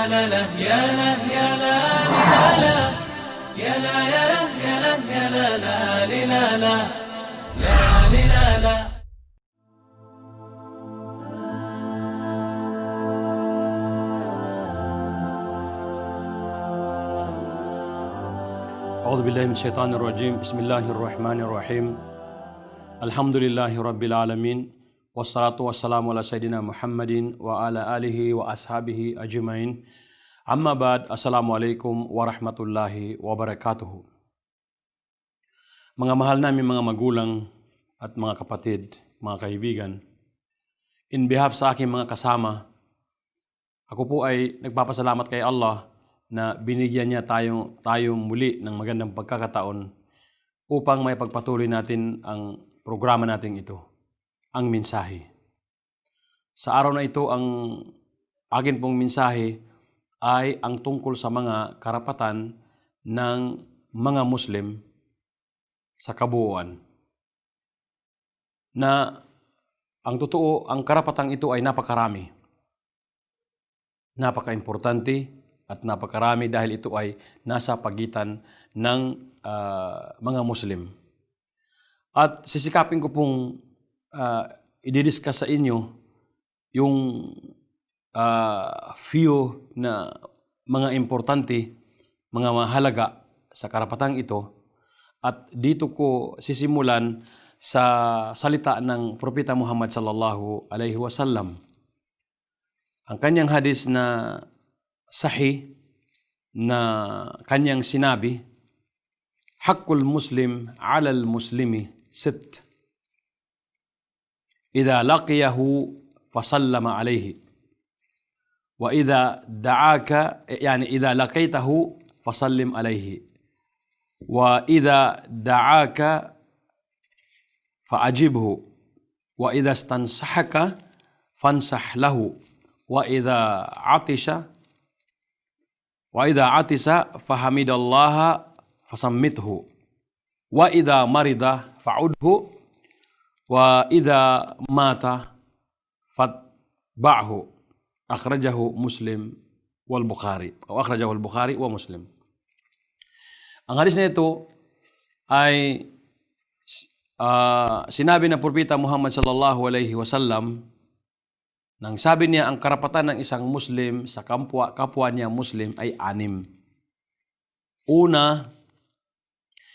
لا لا يا لا يا لا يا لا يا لا يا لا يا لا لا لا لا لا لا لا. أعوذ بالله من الشيطان الرجيم. بسم الله الرحمن الرحيم. الحمد لله رب العالمين والصلاة والسلام على سيدنا محمد وعلى آله وأصحابه أجمعين. Amma ba'd. Assalamualaikum warahmatullahi wabarakatuh. Mga mahal namin mga magulang at mga kapatid, mga kaibigan, in behalf sa aking mga kasama, ako po ay nagpapasalamat kay Allah na binigyan niya tayong muli ng magandang pagkakataon upang may pagpatuloy natin ang programa natin ito, ang mensahe. Sa araw na ito, ang akin pong mensahe ay ang tungkol sa mga karapatan ng mga Muslim sa kabuuan. Na ang totoo, ang karapatang ito ay napakarami. Napaka-importante at napakarami dahil ito ay nasa pagitan ng mga Muslim. At sisikapin ko pong i-discuss sa inyo yung few na mga importante, mga mahalaga sa karapatang ito. At dito ko sisimulan sa salita ng Propeta Muhammad sallallahu alaihi wasallam. Ang kanyang hadis na sahih na kanyang sinabi, Haqqul Muslim 'alal Muslimi sit. Idza laqiyahu fasallama alayhi. Wa idza da'aka idza laqaitahu fasallim alayhi. Wa idza da'aka fa'ajibhu. Wa idza istansahaka fansah lahu. Wa idza atisa fahamidallaha fasammithu. Wa idza marida fa'udhu. Wa idza mata fatba'hu. Akhrajahu Muslim wal Bukhari. O akhrajahu al-Bukhari wa Muslim. Ang hadis na ito ay sinabi ng Propeta Muhammad sallallahu alaihi wasallam nang sabi niya ang karapatan ng isang Muslim sa kapwa niya Muslim ay 6. Una,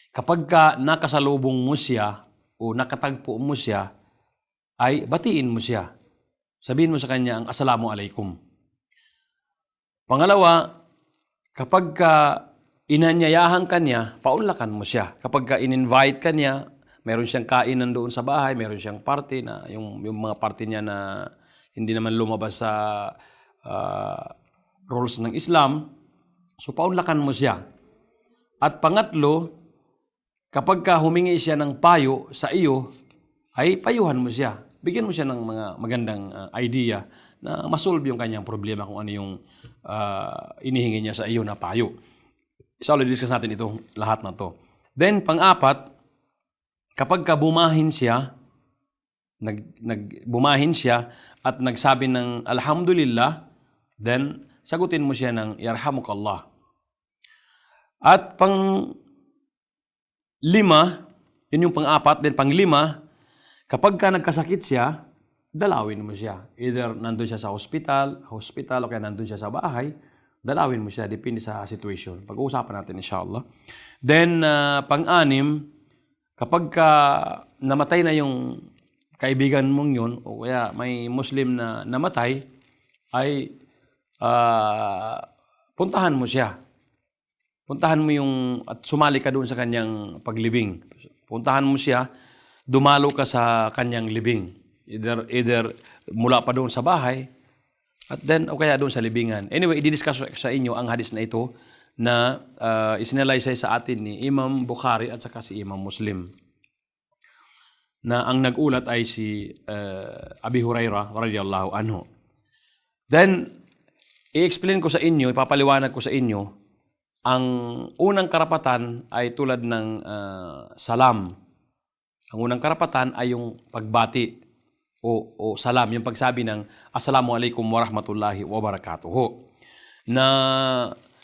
kapag nakasalubong mo siya o nakatagpo mo siya, ay batiin mo siya. Sabihin mo sa kanya ang assalamu alaikum. Pangalawa, kapag inanyayahan ka niya, paunlakan mo siya. Kapag in-invite ka niya, meron siyang kainan doon sa bahay, meron siyang party na yung mga party niya na hindi naman lumabas sa rules ng Islam, so paunlakan mo siya. At pangatlo, kapag humingi siya ng payo sa iyo, ay payuhan mo siya. Bigyan mo siya ng mga magandang idea na masolve yung kanyang problema kung ano yung inihingi niya sa iyo na payo. So, discuss natin itong lahat na to. Then, pang-apat, kapag bumahin siya, bumahin siya at nagsabi ng alhamdulillah, then sagutin mo siya ng yarhamukallah. At pang-5, yun yung pang-4, then pang-5, kapag nagkasakit siya, dalawin mo siya. Either nandun siya sa hospital, o kaya nandun siya sa bahay, dalawin mo siya, depende sa situation. Pag-uusapan natin inshallah. Then, pang-6, kapag namatay na yung kaibigan mong yun, o kaya may Muslim na namatay, ay puntahan mo siya. Puntahan mo at sumali ka doon sa kanyang paglibing. Puntahan mo siya, dumalo ka sa kanyang libing. Either mula pa doon sa bahay, at then, o kaya doon sa libingan. Anyway, i-discuss sa inyo ang hadis na ito na isinalaysay sa atin ni Imam Bukhari at saka si Imam Muslim. Na ang nag-ulat ay si Abi Hurairah radhiyallahu anhu. Then, i-explain ko sa inyo, ipapaliwanag ko sa inyo, ang unang karapatan ay tulad ng salam. Ang unang karapatan ay yung pagbati o salam, yung pagsabi ng Assalamu alaikum warahmatullahi wabarakatuh. na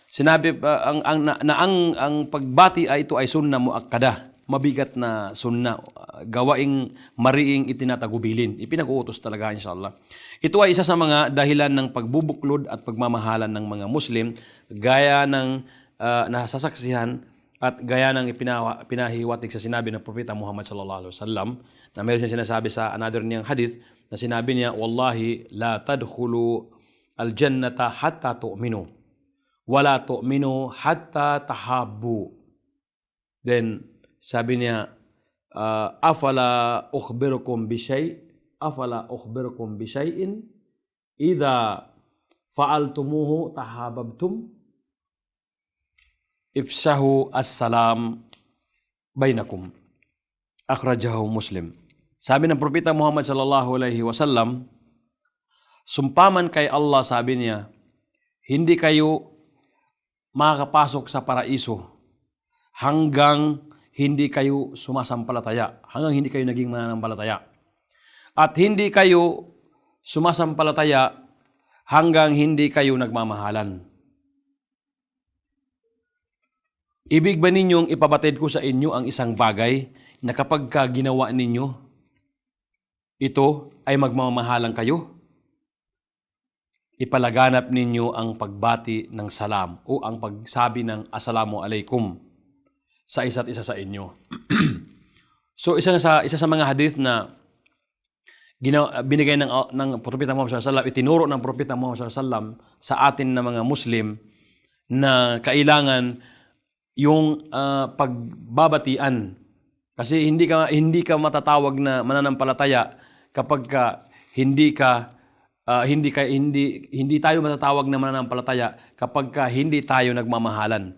sinabi ang pagbati ay ito ay sunna muakkada, mabigat na sunna, gawaing mariing itinatagubilin, ipinag-uutos talaga inshallah. Ito ay isa sa mga dahilan ng pagbubuklod at pagmamahalan ng mga Muslim, gaya ng nasasaksihan at gaya ng pinahiwatig sa sinabi ng Propeta Muhammad sallallahu alaihi wasallam, na meron siyang sinasabi sa another niyang hadith, na sinabi niya, wallahi la tadkhulu al-jannata hatta tu'minu wala tu'minu hatta tahabbu. Then sabi niya, afala ukhbirukum bishay'in idha fa'altumuhu tahabbtum ifsahu as-salam bainakum. Akhrajahu Muslim. Sabi ng Propeta Muhammad sallallahu alaihi wasallam, sumpaman kay Allah, sabi niya, hindi kayo makakapasok sa paraiso hanggang hindi kayo sumasampalataya, hanggang hindi kayo naging mananampalataya. At hindi kayo sumasampalataya hanggang hindi kayo nagmamahalan. Ibig ba ninyong ipabatid ko sa inyo ang isang bagay na kapag ginawa ninyo, ito ay magmamahalan kayo? Ipalaganap ninyo ang pagbati ng salam o ang pagsabi ng assalamu alaikum sa isa't isa sa inyo. So isa sa mga hadith na binigay ng Propeta Muhammad sallallahu alaihi wasallam, itinuro ng Propeta Muhammad sallallahu alaihi wasallam sa atin na mga Muslim, na kailangan yung pagbabatian, kasi hindi ka matatawag na mananampalataya kapag hindi tayo matatawag na mananampalataya kapag hindi tayo nagmamahalan.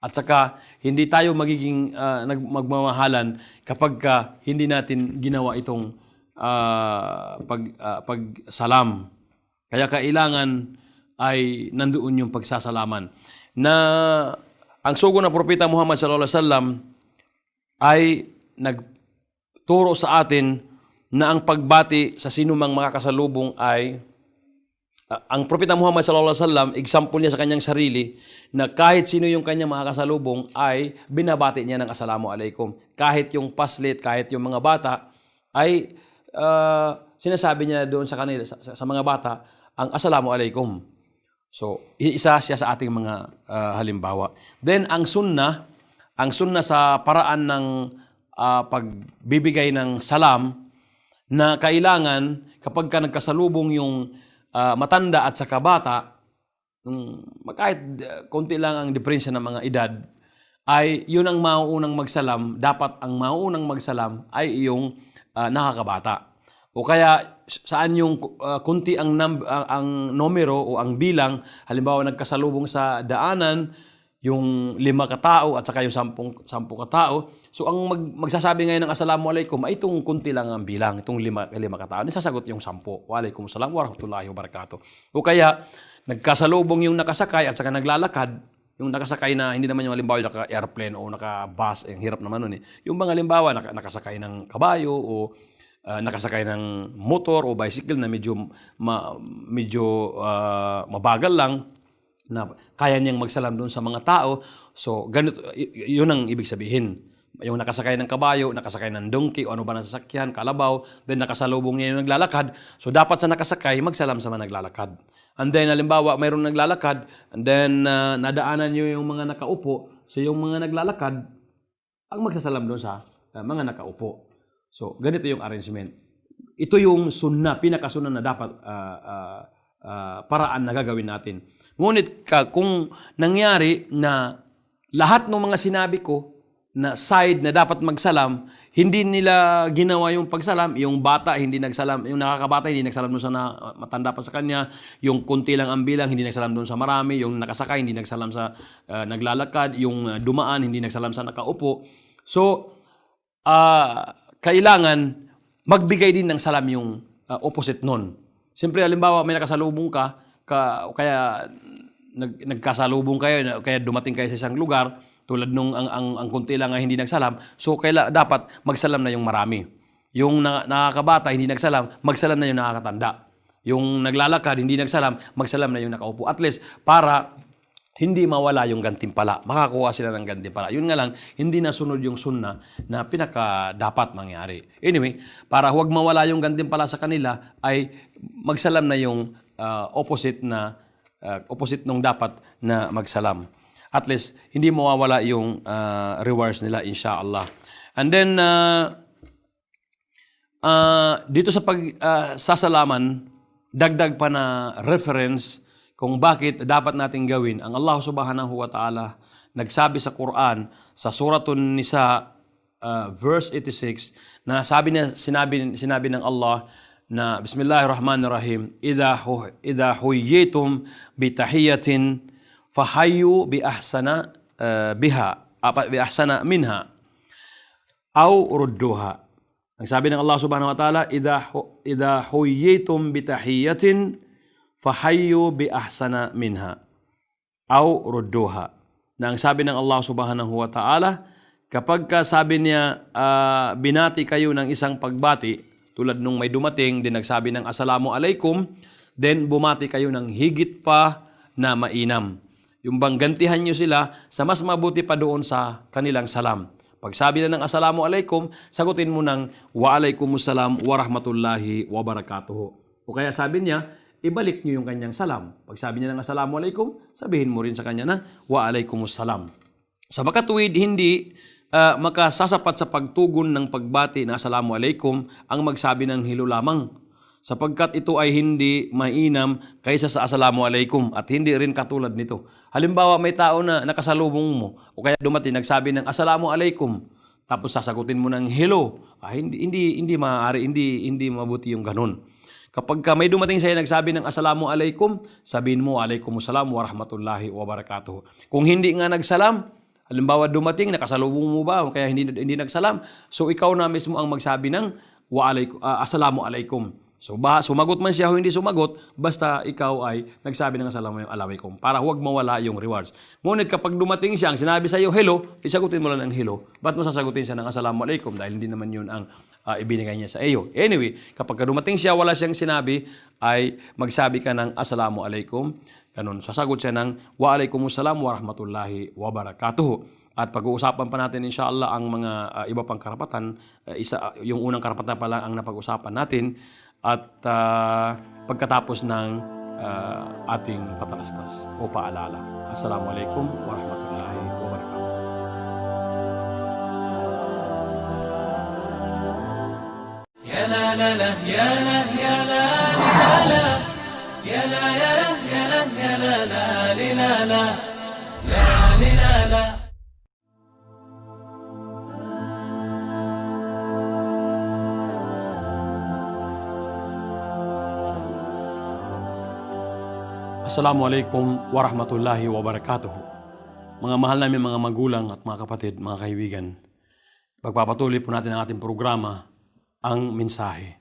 At saka hindi tayo magiging magmamahalan kapag hindi natin ginawa itong pagsalam. Kaya kailangan ay nandoon yung pagsasalaman, na ang sugo ng Propeta Muhammad sallallahu alaihi wasallam ay nagturo sa atin na ang pagbati sa sino mang makakasalubong ay ang Propeta Muhammad sallallahu alaihi wasallam, example niya sa kanyang sarili, na kahit sino yung kanyang makakasalubong ay binabati niya ng assalamu alaikum. Kahit yung paslit, kahit yung mga bata, ay sinasabi niya doon sa kanila, sa mga bata, ang assalamu alaikum. So, isa siya sa ating mga halimbawa. Then, ang sunnah sa paraan ng pagbibigay ng salam, na kailangan kapag ka nagkasalubong yung matanda at saka bata, kahit konti lang ang diferensya ng mga edad, ay yun ang mauunang magsalam. Dapat ang mauunang magsalam ay yung nakakabata. O kaya saan yung kunti ang numero o ang bilang, halimbawa nagkasalubong sa daanan yung 5 katao at saka yung 10 katao. So ang magsasabi ngayon ng assalamu alaikum ay itong kunti lang ang bilang, itong 5 katao. Sasagot yung 10. Wa alaikum salam wa rahmatullahi wa barakatuh. O kaya nagkasalubong yung nakasakay at saka naglalakad, yung nakasakay na hindi naman yung halimbawa naka-airplane o naka-bus, yung hirap naman nun eh. Yung mga halimbawa nakasakay ng kabayo o nakasakay ng motor o bicycle na medyo mabagal lang, na kaya niyang magsalam doon sa mga tao. So, ganito, yun ang ibig sabihin. Yung nakasakay ng kabayo, nakasakay ng donkey, o ano ba ng sasakyan, kalabaw, then nakasalubong niya yung naglalakad. So, dapat sa nakasakay, magsalam sa mga naglalakad. And then, halimbawa, mayroong naglalakad, and then, nadaanan niyo yung mga nakaupo. So, yung mga naglalakad, ang magsasalam doon sa mga nakaupo. So, ganito yung arrangement. Ito yung sunna, pinakasunna na dapat paraan na gagawin natin. Ngunit kung nangyari na lahat ng mga sinabi ko na side na dapat magsalam, hindi nila ginawa yung pagsalam, yung bata hindi nagsalam, yung nakakabata hindi nagsalam doon sa matanda pa sa kanya, yung kunti lang ang bilang hindi nagsalam doon sa marami, yung nakasakay hindi nagsalam sa naglalakad, yung dumaan hindi nagsalam sa nakaupo. So, kailangan magbigay din ng salam yung opposite nun. Siyempre, halimbawa, may nakasalubong ka kaya nagkasalubong kayo, kaya dumating kayo sa isang lugar, tulad nung ang kunti lang hindi nagsalam, so dapat magsalam na yung marami. Yung nakakabata, hindi nagsalam, magsalam na yung nakakatanda. Yung naglalakad, hindi nagsalam, magsalam na yung nakaupo. At least, para hindi mawala yung gantimpala. Makakuha sila ng gantimpala. Yun nga lang, hindi nasunod yung sunna na pinaka dapat mangyari. Anyway, para huwag mawala yung gantimpala sa kanila, ay magsalam na yung opposite nung dapat na magsalam. At least, hindi mawawala yung rewards nila, inshallah. And then, dito sa pagsasalaman, dagdag pa na reference kung bakit dapat natin gawin. Ang Allah subhanahu wa ta'ala nagsabi sa Quran, sa Suratun Nisa, verse 86, na sinabi ng Allah na Bismillahirrahmanirrahim, Idha huyyitum bitahiyatin fahayyu bi ahsana minha aw rudduha. Ang sabi ng Allah subhanahu wa ta'ala, Idha huyyitum bitahiyatin fahayyu bi ahsana minha aw rudduha. Na ang sabi ng Allah subhanahu wa ta'ala, kapag sabi niya binati kayo ng isang pagbati, tulad nung may dumating din nagsabi ng assalamu alaikum, then bumati kayo ng higit pa na mainam. Yung bang gantihan nyo sila sa mas mabuti pa doon sa kanilang salam. Pag sabi na ng assalamu alaikum, sagutin mo ng wa alaikumussalam wa rahmatullahi wa barakatuhu. O kaya sabi niya, ibalik nyo yung kanyang salam. Pag sabi niya ng assalamu alaikum, sabihin mo rin sa kanya na wa alaikumussalam. Sa makatuwid, hindi makasasapat sa pagtugon ng pagbati na assalamu alaikum ang magsabi ng hello lamang. Sapagkat ito ay hindi mainam kaysa sa assalamu alaikum at hindi rin katulad nito. Halimbawa, may tao na nakasalubong mo o kaya dumating nagsabi ng assalamu alaikum, tapos sasagutin mo ng hello. Hindi maaari, hindi mabuti yung ganun. Kapag may dumating sa'yo nagsabi ng assalamu alaikum, sabihin mo alaikumussalam wa rahmatullahi wa barakatuh. Kung hindi nga nagsalam, halimbawa dumating, nakasalubong mo ba o kaya hindi nagsalam, so ikaw na mismo ang magsabi ng assalamu alaikum. So sumagot man siya o hindi sumagot, basta ikaw ay nagsabi ng assalamu alaikum para huwag mawala yung rewards. Ngunit kapag dumating siya, ang sinabi sa iyo hello, isagutin mo lang ng hello. Ba't mo sasagutin siya ng assalamu alaikum? Dahil hindi naman yun ang ibinigay niya sa iyo. Anyway, kapag dumating siya, wala siyang sinabi, ay magsabi ka ng assalamu alaikum. Ganun, sasagot siya ng wa alaikumussalam wa rahmatullahi wa barakatuh. At pag-uusapan pa natin inshallah ang mga iba pang karapatan. Yung unang karapatan pa lang ang napag-usapan natin. At pagkatapos ng ating patalastas o paalala. Assalamualaikum warahmatullahi wabarakatuh. Ya la la la, ya la ya la la la, ya la ya la ya la ya la la la la, la la la. Assalamualaikum warahmatullahi wabarakatuh. Mga mahal namin mga magulang at mga kapatid, mga kaibigan, pagpapatuloy po natin ang ating programa, ang mensahe.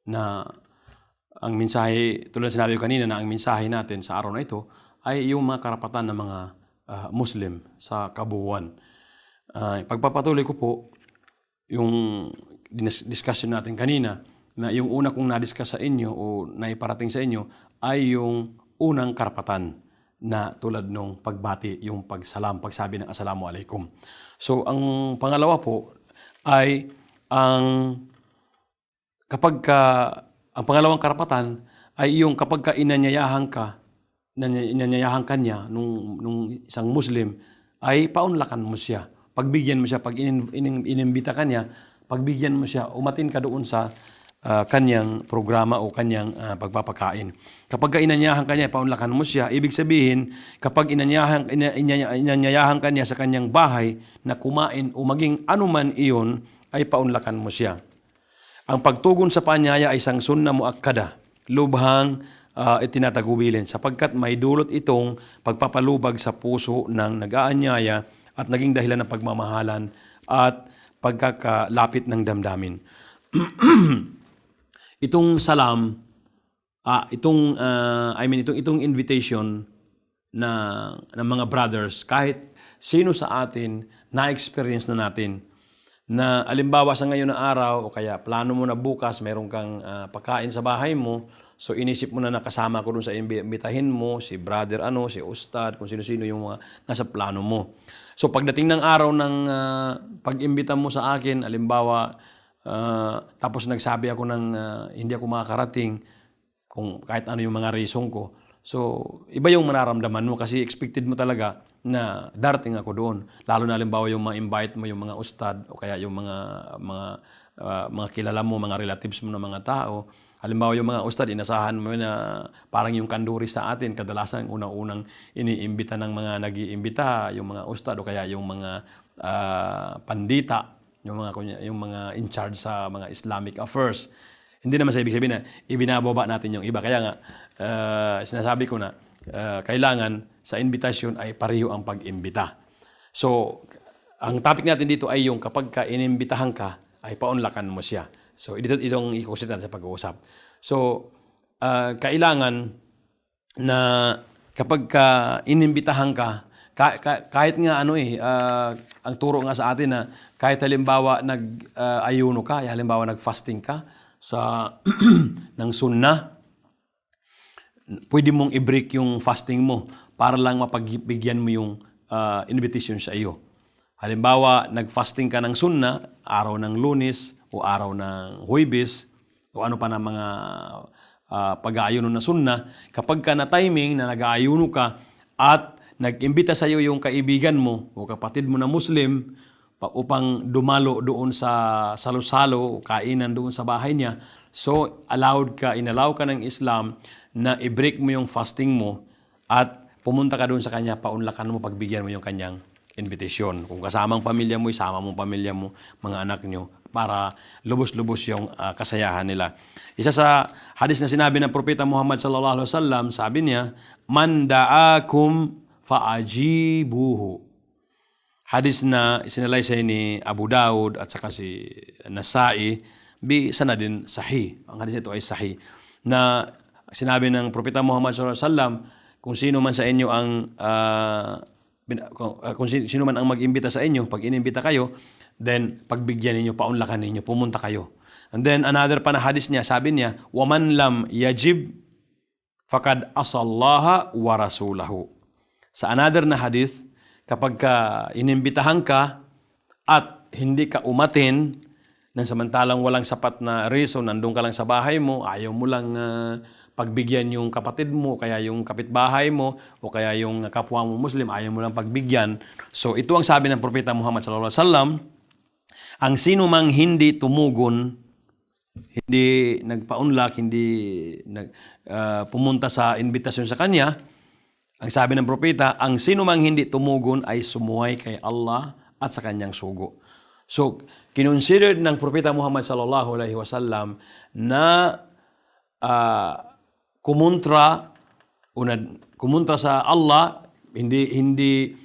Ang mensahe, tulad sinabi ko kanina na ang mensahe natin sa araw na ito ay yung mga karapatan ng mga Muslim sa kabuuan. Pagpapatuloy ko po yung discussion natin kanina na yung una kong na-discuss sa inyo o naiparating sa inyo ay yung unang karapatan na tulad nung pagbati, yung pagsabi ng assalamu alaikum. So, ang pangalawa po ay ang pangalawang karapatan ay yung kapag inanyayahan ka niya nung isang Muslim, ay paunlakan mo siya. Pagbigyan mo siya, pag inimbita ka niya, pagbigyan mo siya, umatin ka doon sa kanyang programa o kanyang pagpapakain. Kapag inanyayahan ka niya, paunlakan mo siya, ibig sabihin, kapag inanyayahan ka niya sa kanyang bahay na kumain o maging anuman iyon, ay paunlakan mo siya. Ang pagtugon sa paanyaya ay isang sunna muakkada, lubhang itinatagubilin, sapagkat may dulot itong pagpapalubag sa puso ng nag-aanyaya at naging dahilan ng pagmamahalan at pagkakalapit ng damdamin. Itong salam, itong invitation ng mga brothers, kahit sino sa atin, na-experience na natin na alimbawa sa ngayon na araw o kaya plano mo na bukas meron kang pagkain sa bahay mo, so inisip mo na nakasama ko dun sa imbitahin mo, si brother si ustad, kung sino-sino yung mga nasa plano mo. So pagdating ng araw ng pag-imbita mo sa akin, alimbawa, tapos nagsabi ako ng hindi ako makakarating, kung kahit ano yung mga reason ko, so iba yung mararamdaman mo kasi expected mo talaga na darating ako doon. Lalo na halimbawa yung ma-invite mo yung mga ustad o kaya yung mga kilala mo, mga relatives mo na mga tao. Halimbawa yung mga ustad, inasahan mo na parang yung kanduri sa atin, kadalasan unang-unang iniimbita ng mga nag-iimbita, yung mga ustad o kaya yung mga pandita, yung mga in charge sa mga Islamic affairs. Hindi naman sa ibig sabihin na ibinababa natin yung iba. Kaya nga, sinasabi ko na, kailangan sa invitasyon ay pareho ang pag-imbita. So, ang topic natin dito ay yung kapag inimbitahan ka, ay paunlakan mo siya. So, itong i-consider natin sa pag-uusap. So, kailangan na kapag inimbitahan ka, kahit nga ang turo nga sa atin na kahit halimbawa nag-ayuno ka, halimbawa nag-fasting ka sa ng sunnah, pwede mong i-break yung fasting mo para lang mapagbigyan mo yung invitation sa iyo. Halimbawa, nag-fasting ka ng sunna, araw ng Lunes o araw ng Huwebes o ano pa na mga pag-aayuno na sunna, kapag ka na timing na nag-aayuno ka at nag-imbita sa iyo yung kaibigan mo o kapatid mo na Muslim upang dumalo doon sa salo-salo o kainan doon sa bahay niya, so inallow ka ng Islam na i-break mo yung fasting mo at pumunta ka doon sa kanya, paunlakan mo, pagbigyan mo yung kanyang invitation. Kung kasamang pamilya mo, isama mo pamilya mo, mga anak nyo, para lubos-lubos yung kasayahan nila. Isa sa hadis na sinabi ng Propeta Muhammad sallallahu alaihi wasallam, sabi niya, "Man da'akum fa'ajibuhu." Hadis na isinalaysay ni Abu Daud at saka si Nasai, bi sanadin sahih. Ang hadis ito ay sahih. Na sinabi ng Propeta Muhammad sallallahu alaihi wasallam, kung sino man sa inyo ang kung sino man ang mag-imbita sa inyo, pag inimbita kayo, then pagbigyan ninyo, paunlakan ninyo, pumunta kayo. And then another pa na hadis niya, sabi niya, "Waman lam yajib faqad asallaha wa rasulahu." Sa another na hadis, kapag inimbitahan ka at hindi ka umatin, nang samantalang walang sapat na reason, nandun ka lang sa bahay mo, ayaw mo lang pagbigyan yung kapatid mo, kaya yung kapitbahay mo, o kaya yung kapwa mo Muslim, ayaw mo lang pagbigyan. So ito ang sabi ng Propeta Muhammad sallallahu alaihi wasallam, ang sino mang hindi tumugon, hindi nagpaunlak, hindi pumunta sa invitasyon sa kanya, ang sabi ng propeta, ang sino mang hindi tumugon ay sumuway kay Allah at sa kanyang sugo. So, kinonsidered ng Propeta Muhammad sallallahu alaihi wasallam na kumontra sa Allah, hindi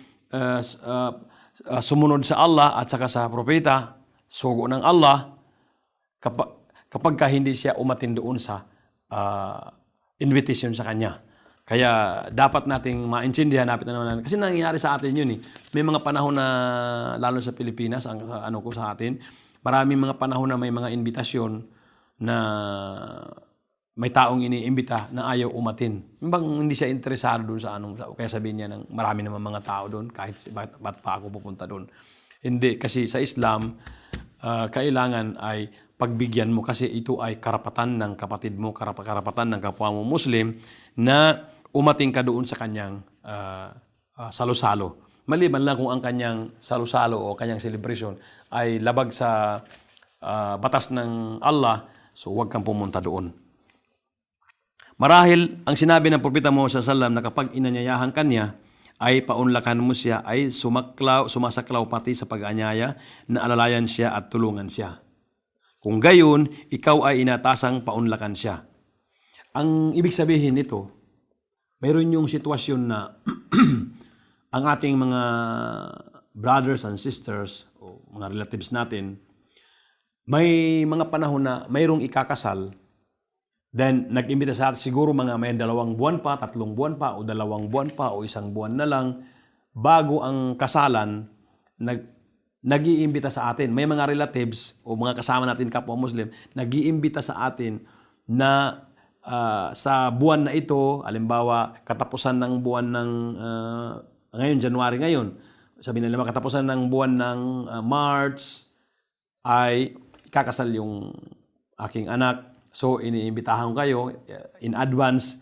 sumunod sa Allah at saka sa propeta, sugo ng Allah, kapag hindi siya umatin doon sa invitation sa kanya. Kaya dapat nating maintindihan, kasi nangyayari sa atin yun eh. May mga panahon na, lalo sa Pilipinas, sa atin, maraming mga panahon na may mga invitasyon na may taong iniimbita na ayaw umatin. Hindi siya interesado doon sa kaya sabihin niya ng marami naman mga tao doon, kahit ba't pa ako pupunta doon. Hindi, kasi sa Islam, kailangan ay pagbigyan mo kasi ito ay karapatan ng kapatid mo, karapatan ng kapwa mo Muslim na umating ka doon sa kanyang salo-salo. Maliban lang kung ang kanyang salo-salo o kanyang celebration ay labag sa batas ng Allah, so huwag kang pumunta doon. Marahil, ang sinabi ng Propeta Muhammad sallallahu alaihi wasallam na kapag inanyayahan kanya, ay paunlakan mo siya, ay sumasaklaw pati sa pag-anyaya na alalayan siya at tulungan siya. Kung gayon, ikaw ay inatasang paunlakan siya. Ang ibig sabihin nito, mayroon yung sitwasyon na ang ating mga brothers and sisters o mga relatives natin, may mga panahon na mayroong ikakasal, then nag-imbita sa atin siguro may 2 buwan pa, 3 buwan pa, o 2 buwan pa, o 1 buwan na lang, bago ang kasalan, nag-iimbita sa atin. May mga relatives o mga kasama natin kapwa Muslim, nag-iimbita sa atin na sa buwan na ito, halimbawa, katapusan ng buwan ng, ngayon, January ngayon, sabi nila katapusan ng buwan ng March, ay kakasal yung aking anak. So, iniimbitahan ko kayo in advance.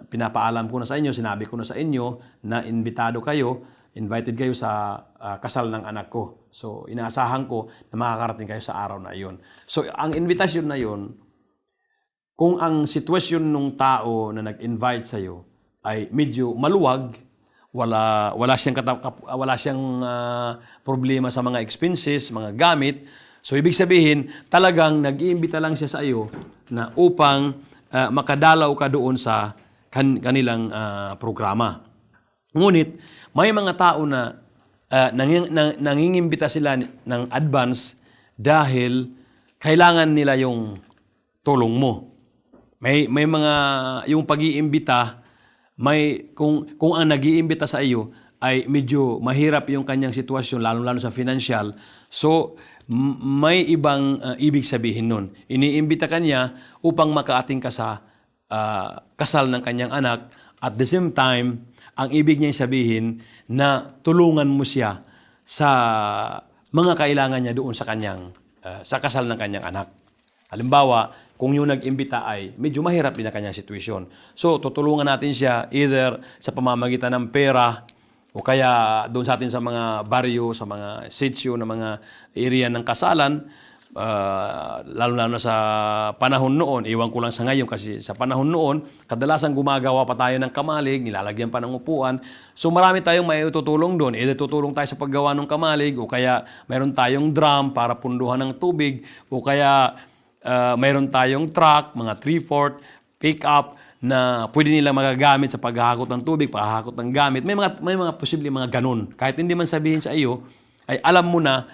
Pinapaalam ko na sa inyo, sinabi ko na sa inyo na invited kayo sa kasal ng anak ko. So, inaasahan ko na makakarating kayo sa araw na iyon. So, ang invitation na iyon, kung ang sitwasyon ng tao na nag-invite sa iyo ay medyo maluwag, wala siyang problema sa mga expenses, mga gamit, so ibig sabihin, talagang nag-iimbita lang siya sa iyo na upang makadalaw ka doon sa kanilang programa. Ngunit, may mga tao na nangingimbita sila ng advance dahil kailangan nila yung tulong mo. May mga yung pag-iimbita, kung ang nag-iimbita sa iyo ay medyo mahirap yung kanyang sitwasyon, lalo-lalo sa financial, so may ibang ibig sabihin nun. Iniimbita kanya upang makaating ka sa kasal ng kanyang anak. At the same time, ang ibig niya sabihin na tulungan mo siya sa mga kailangan niya doon sa kanyang sa kasal ng kanyang anak. Halimbawa, kung yung nag-imbita ay medyo mahirap din ang kanyang sitwasyon. So, tutulungan natin siya either sa pamamagitan ng pera o kaya doon sa atin sa mga baryo, sa mga sitio, na mga area ng kasalan, lalo-lalo na sa panahon noon. Iwan ko lang sa ngayon kasi sa panahon noon, kadalasan gumagawa pa tayo ng kamalig, nilalagyan pa ng upuan. So, marami tayong may tutulong doon. Either tutulong tayo sa paggawa ng kamalig o kaya mayroon tayong drum para punduhan ng tubig o kaya mayroon tayong truck, mga 3/4, pick-up na pwede nila magagamit sa paghahakot ng tubig, paghahakot ng gamit. May mga posible mga ganun. Kahit hindi man sabihin sa iyo, ay alam mo na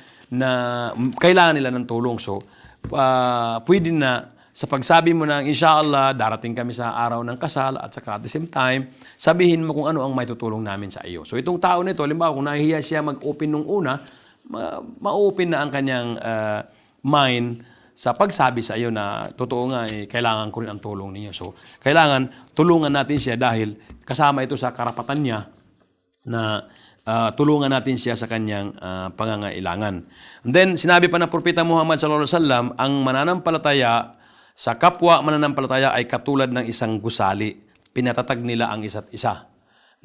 kailangan nila ng tulong. So, pwede na sa pagsabi mo na, inshallah, darating kami sa araw ng kasal at saka at the same time, sabihin mo kung ano ang may tutulong namin sa iyo. So, itong tao nito, halimbawa, kung nahihiya siya mag-open nung una, ma-open na ang kanyang mind sa pagsabi sa iyo na totoo nga, kailangan ko rin ang tulong ninyo. So, kailangan tulungan natin siya dahil kasama ito sa karapatan niya na tulungan natin siya sa kanyang pangangailangan. And then, sinabi pa ng Propeta Muhammad sallallahu alaihi wasallam, ang mananampalataya sa kapwa mananampalataya ay katulad ng isang gusali. Pinatatag nila ang isa't isa.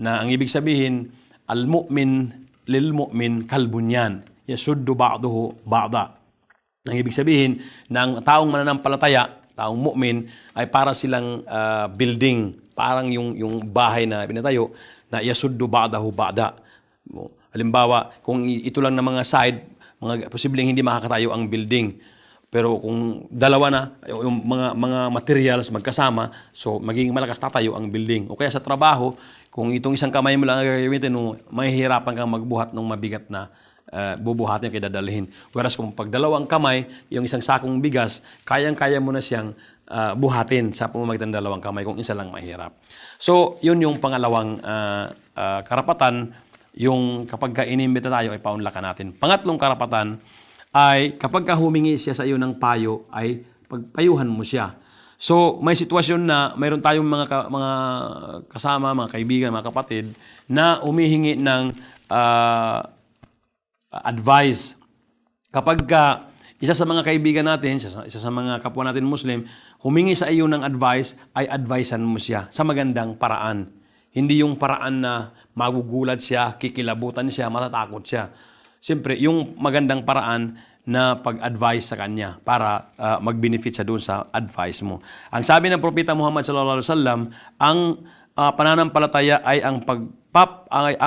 Na ang ibig sabihin, al-mu'min lil-mu'min kalbunyan. Yasuddu ba'duhu ba'da. Ang ibig sabihin, ng taong mananampalataya, taong mu'min, ay para silang building, parang yung bahay na pinatayo, na yasuddu ba'dahu ba'da. Halimbawa, kung ito lang na mga side, mga posibleng hindi makakatayo ang building. Pero kung dalawa na, yung mga materials magkasama, so magiging malakas tatayo ang building. O kaya sa trabaho, kung itong isang kamay mo lang ang gagamitin, mahihirapan kang magbuhat ng mabigat na bubuhatin kaya dadalhin. Whereas kung pag dalawang kamay, yung isang sakong bigas, kayang-kaya mo na siyang buhatin sa pamamagitan ng dalawang kamay kung isa lang mahirap. So, yun yung pangalawang karapatan, yung kapag inimbita tayo ay paunlakan natin. Pangatlong karapatan ay kapag humingi siya sa iyo ng payo ay pagpayuhan mo siya. So, may sitwasyon na mayroon tayong mga kasama, mga kaibigan, mga kapatid na humihingi ng advice. Kapag isa sa mga kaibigan natin, isa sa mga kapwa natin Muslim, humingi sa iyo ng advice, ay advisean mo siya sa magandang paraan. Hindi yung paraan na magugulat siya, kikilabutan siya, matatakot siya. Siyempre, yung magandang paraan na pag-advise sa kanya para mag-benefit siya doon sa advice mo. Ang sabi ng Propeta Muhammad sallallahu alaihi wasallam, ang pananampalataya ay ang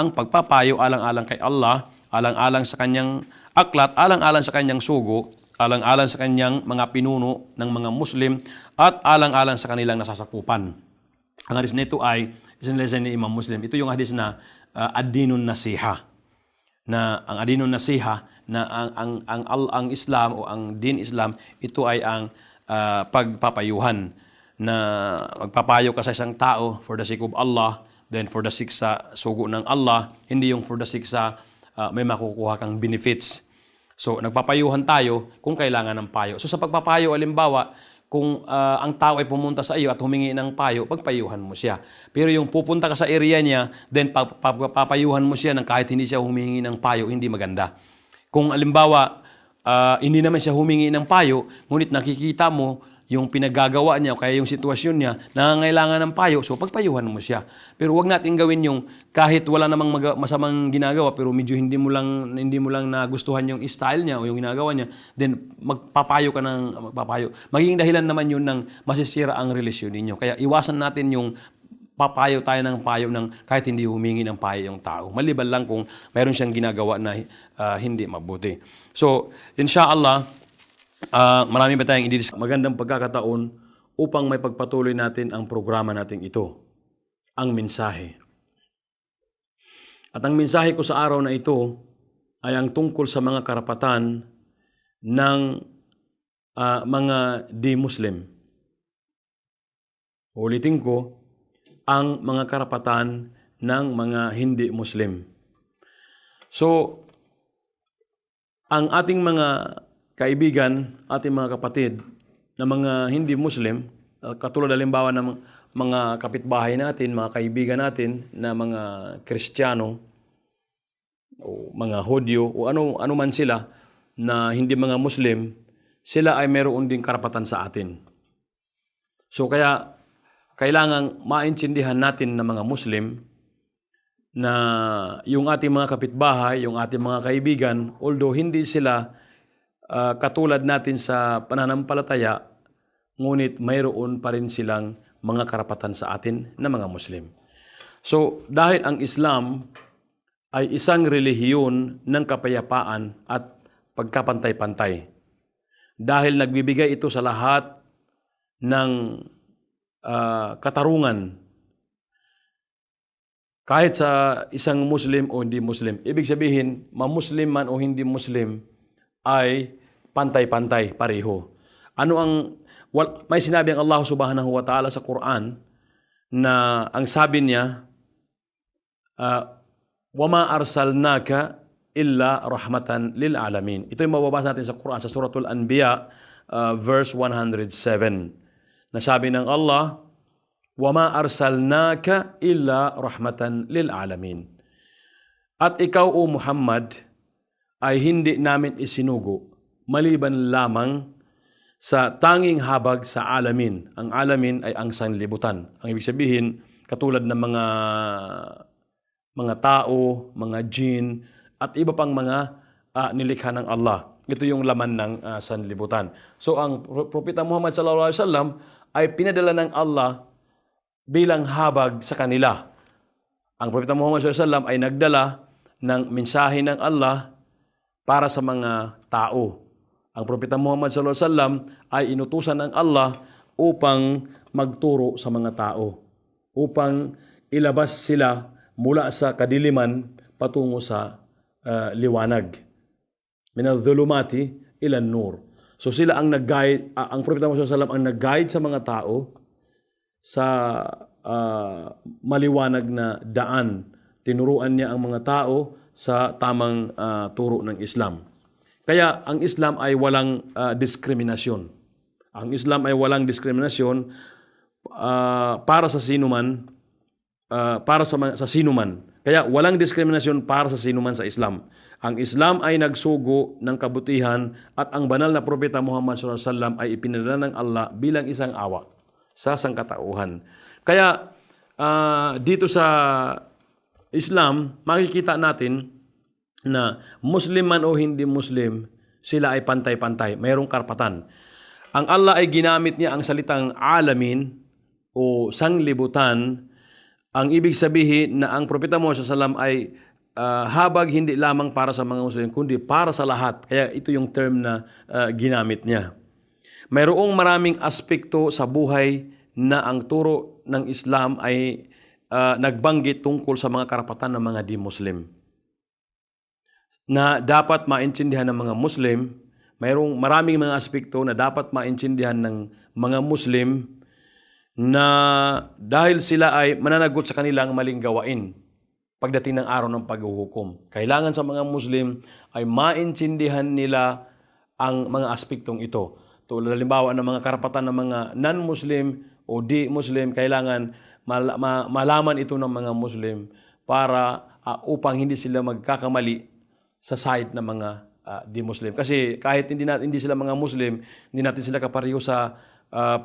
pagpapayo alang-alang kay Allah, alang-alang sa kanyang aklat, alang-alang sa kanyang sugo, alang-alang sa kanyang mga pinuno ng mga Muslim, at alang-alang sa kanilang nasasakupan. Ang hadis nito ay isinalaysay ni Imam Muslim. Ito yung hadis na ad-dinun nasiha. Na ang ad-dinun nasiha na ang Islam o ang din Islam, ito ay ang pagpapayuhan na magpapayo ka sa isang tao for the sake of Allah, then for the sake sa sugo ng Allah, hindi yung for the sake sa may makukuha kang benefits. So, nagpapayuhan tayo kung kailangan ng payo. So, sa pagpapayo, alimbawa, kung ang tao ay pumunta sa iyo at humingi ng payo, pagpayuhan mo siya. Pero yung pupunta ka sa area niya, then papayuhan mo siya ng kahit hindi siya humingi ng payo, hindi maganda. Kung alimbawa, hindi naman siya humingi ng payo, ngunit nakikita mo yung pinaggagawa niya o kaya yung sitwasyon niya, nangangailangan ng payo, so pagpayuhan mo siya. Pero wag natin gawin yung kahit wala namang masamang ginagawa pero medyo hindi mo lang nagustuhan yung style niya o yung ginagawa niya, then magpapayo. Magiging dahilan naman yun ng masisira ang relasyon ninyo. Kaya iwasan natin yung papayo tayo ng payo ng kahit hindi humingi ng payo yung tao. Maliban lang kung mayroon siyang ginagawa na hindi mabuti. So, inshallah, marami ba tayong magandang pagkakataon upang may pagpatuloy natin ang programa natin ito, ang mensahe. At ang mensahe ko sa araw na ito ay ang tungkol sa mga karapatan ng mga di-Muslim. Ulitin ko, ang mga karapatan ng mga hindi Muslim. So, ang ating mga kaibigan, ating mga kapatid na mga hindi Muslim, katulad halimbawa ng mga kapitbahay natin, mga kaibigan natin na mga Kristiyano o mga Hudyo o ano man sila na hindi mga Muslim, sila ay meron ding karapatan sa atin. So kaya kailangang maintindihan natin na mga Muslim na yung ating mga kapitbahay, yung ating mga kaibigan, although hindi sila katulad natin sa pananampalataya, ngunit mayroon pa rin silang mga karapatan sa atin na mga Muslim. So, dahil ang Islam ay isang relihiyon ng kapayapaan at pagkapantay-pantay. Dahil nagbibigay ito sa lahat ng katarungan, kahit sa isang Muslim o hindi Muslim. Ibig sabihin, ma-Muslim man o hindi Muslim, ay pantay-pantay, pareho. May sinabi ang Allah subhanahu wa ta'ala sa Quran na ang sabi niya, وَمَا أَرْسَلْنَاكَ إِلَّا رَحْمَةً لِلْعَالَمِينَ. Ito yung mababasa natin sa Quran, sa Suratul Anbiya, verse 107. Nasabi ng Allah, وَمَا أَرْسَلْنَاكَ إِلَّا رَحْمَةً لِلْعَالَمِينَ. At ikaw, O Muhammad, ay hindi namin isinugo maliban lamang sa tanging habag sa alamin. Ang alamin ay ang sanlibutan. Ang ibig sabihin, katulad ng mga tao, mga jinn, at iba pang mga nilikha ng Allah. Ito yung laman ng sanlibutan. So ang Propeta Muhammad sallallahu alaihi wasallam ay pinadala ng Allah bilang habag sa kanila. Ang Propeta Muhammad sallallahu alaihi wasallam ay nagdala ng mensahe ng Allah para sa mga tao. Ang Propeta Muhammad sallallahu alaihi wasallam ay inutusan ng Allah upang magturo sa mga tao, upang ilabas sila mula sa kadiliman patungo sa liwanag. Minadh-dhulumati ila an-nur. So sila ang nag-guide, ang Propeta Muhammad sallallahu alaihi wasallam ang nag-guide sa mga tao sa maliwanag na daan. Tinuruan niya ang mga tao sa tamang turo ng Islam. Kaya ang Islam ay walang diskriminasyon. Ang Islam ay walang diskriminasyon para sa sinuman, sa sinuman. Kaya walang diskriminasyon para sa sinuman sa Islam. Ang Islam ay nagsugo ng kabutihan at ang banal na Propeta Muhammad sallallahu alaihi wasallam ay ipinadala ng Allah bilang isang awa sa sangkatauhan. Kaya dito sa Islam, makikita natin na Muslim man o hindi Muslim, sila ay pantay-pantay, mayroong karapatan. Ang Allah ay ginamit niya ang salitang alamin o sanglibutan. Ang ibig sabihin na ang Propeta Muhammad sallallahu alaihi wasallam ay habag hindi lamang para sa mga Muslim, kundi para sa lahat. Kaya ito yung term na ginamit niya. Mayroong maraming aspekto sa buhay na ang turo ng Islam ay nagbanggit tungkol sa mga karapatan ng mga di-Muslim. Na dapat maintindihan ng mga Muslim, mayroong maraming mga aspekto na dapat maintindihan ng mga Muslim na dahil sila ay mananagot sa kanilang maling gawain. pagdating ng araw ng paghuhukom. Kailangan sa mga Muslim ay maintindihan nila ang mga aspektong ito. Tulad halimbawa ng mga karapatan ng mga non-Muslim o di-Muslim, kailangan malaman ito ng mga Muslim para upang hindi sila magkakamali sa side ng mga di-Muslim. Kasi kahit hindi sila mga Muslim, hindi natin sila kapareho sa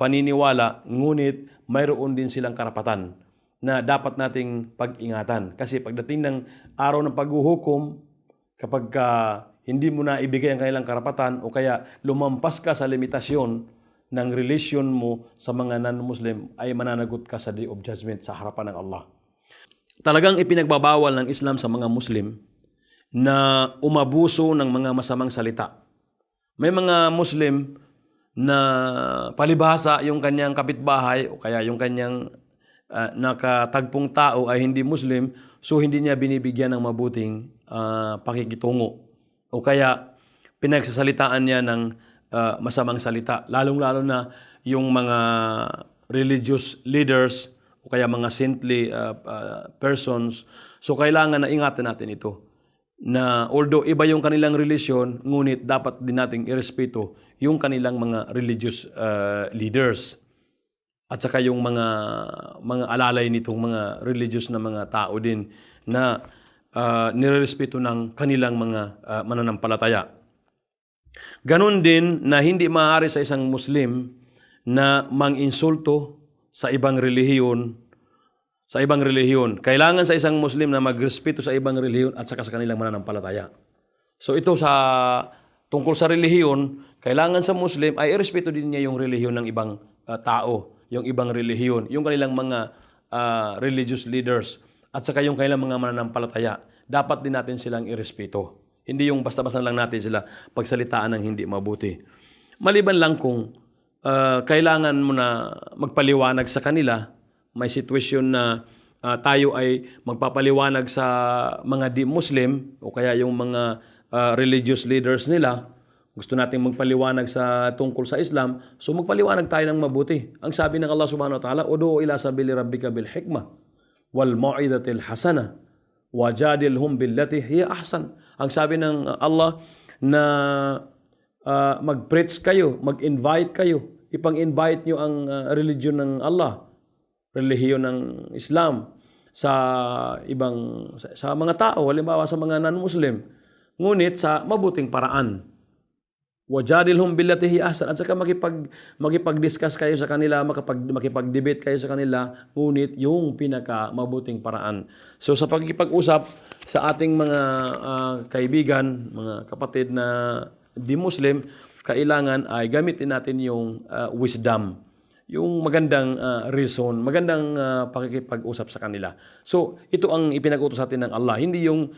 paniniwala, ngunit mayroon din silang karapatan na dapat nating pag-ingatan. Kasi pagdating ng araw ng paghuhukom, kapag hindi mo na ibigay ang kanilang karapatan o kaya lumampas ka sa limitasyon ng relasyon mo sa mga non-Muslim, ay mananagot ka sa Day of Judgment sa harapan ng Allah. Talagang ipinagbabawal ng Islam sa mga Muslim na umabuso ng mga masamang salita. May mga Muslim na palibhasa yung kanyang kapitbahay o kaya yung kanyang nakatagpong tao ay hindi Muslim, so hindi niya binibigyan ng mabuting pakikitungo. O kaya pinagsasalitaan niya ng masamang salita, lalong-lalo na yung mga religious leaders o kaya mga saintly persons. So kailangan na ingatan natin ito. Na although iba yung kanilang relisyon, ngunit dapat din nating irespeto yung kanilang mga religious leaders. At saka yung mga alalay nitong mga religious na mga tao din na nirerespeto ng kanilang mga mananampalataya. Ganon din na hindi maaari sa isang Muslim na manginsulto sa ibang relihiyon. Kailangan sa isang Muslim na magrespeto sa ibang relihiyon at saka sa kanilang mananampalataya. So ito tungkol sa relihiyon, kailangan sa Muslim ay irespeto din niya yung relihiyon ng ibang tao, yung ibang relihiyon, yung kanilang mga religious leaders, at saka yung kanilang mga mananampalataya. Dapat din natin silang irespeto. Hindi yung basta-basta lang natin sila pagsalitaan ng hindi mabuti. Maliban lang kung kailangan mo na magpaliwanag sa kanila, may sitwasyon na tayo ay magpapaliwanag sa mga di-Muslim o kaya yung mga religious leaders nila, gusto nating magpaliwanag sa tungkol sa Islam, so magpaliwanag tayo ng mabuti. Ang sabi ng Allah subhanahu wa ta'ala, "Ud'u ila sabili rabbika bil hikmah wal mau'izatil hasanah wajadilhum billati hiya ahsan." Ang sabi ng Allah na mag-preach kayo, mag-invite kayo, ipang-invite nyo ang religion ng Allah, relihiyon ng Islam sa mga tao, halimbawa sa mga non-Muslim, ngunit sa mabuting paraan. Wajadilhum billati hiya ahsan, at saka makipag-discuss kayo sa kanila, makipag-debate kayo sa kanila, ngunit yung pinaka-mabuting paraan. So sa pagkikipag-usap sa ating mga kaibigan, mga kapatid na di-Muslim, kailangan ay gamitin natin yung wisdom, yung magandang reason, magandang pakikipag-usap sa kanila. So ito ang ipinag-utos sa atin ng Allah, hindi yung